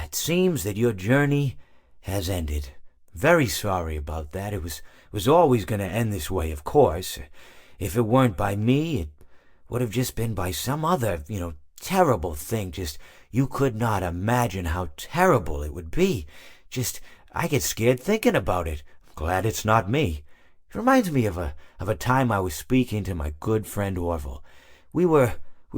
it seems that your journey has ended. Very sorry about that. It was always going to end this way, of course. If it weren't by me, it would have just been by some other, terrible thing. Just, you could not imagine how terrible it would be. Just, I get scared thinking about it. I'm glad it's not me. It reminds me of a time I was speaking to my good friend Orville. We were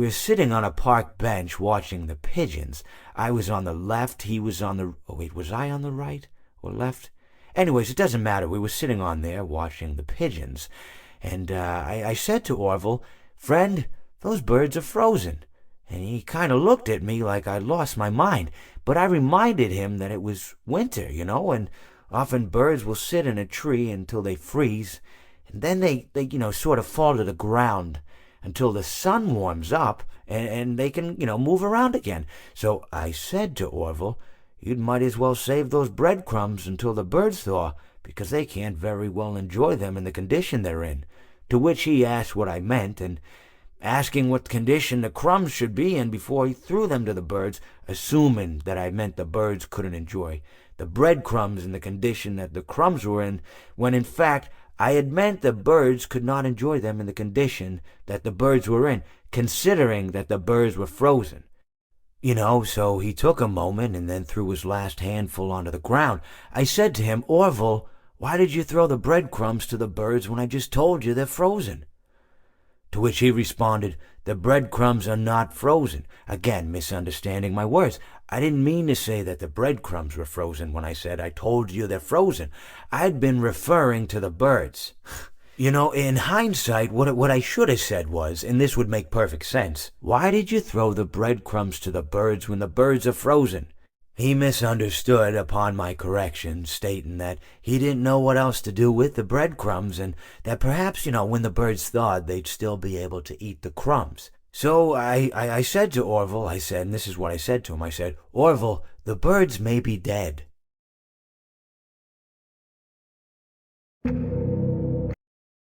sitting on a park bench watching the pigeons. I was on the left, he was on the... Oh, wait, was I on the right or left? Anyways, it doesn't matter. We were sitting on there watching the pigeons. And I said to Orville, "Friend, those birds are frozen." And he kind of looked at me like I'd lost my mind. But I reminded him that it was winter, and often birds will sit in a tree until they freeze. And then they sort of fall to the ground until the sun warms up and they can, move around again. So I said to Orville, "You might as well save those breadcrumbs until the birds thaw, because they can't very well enjoy them in the condition they're in." To which he asked what I meant, and asking what condition the crumbs should be in before he threw them to the birds, assuming that I meant the birds couldn't enjoy the breadcrumbs in the condition that the crumbs were in, when in fact I had meant the birds could not enjoy them in the condition that the birds were in, considering that the birds were frozen. So he took a moment and then threw his last handful onto the ground. I said to him, "Orville, why did you throw the breadcrumbs to the birds when I just told you they're frozen?" To which he responded, "The breadcrumbs are not frozen." Again, misunderstanding my words. I didn't mean to say that the breadcrumbs were frozen when I said I told you they're frozen. I'd been referring to the birds. In hindsight, what I should have said was, and this would make perfect sense, "Why did you throw the breadcrumbs to the birds when the birds are frozen?" He misunderstood upon my correction, stating that he didn't know what else to do with the breadcrumbs, and that perhaps, when the birds thawed, they'd still be able to eat the crumbs. So I said to Orville, and this is what I said to him, I said, "Orville, the birds may be dead."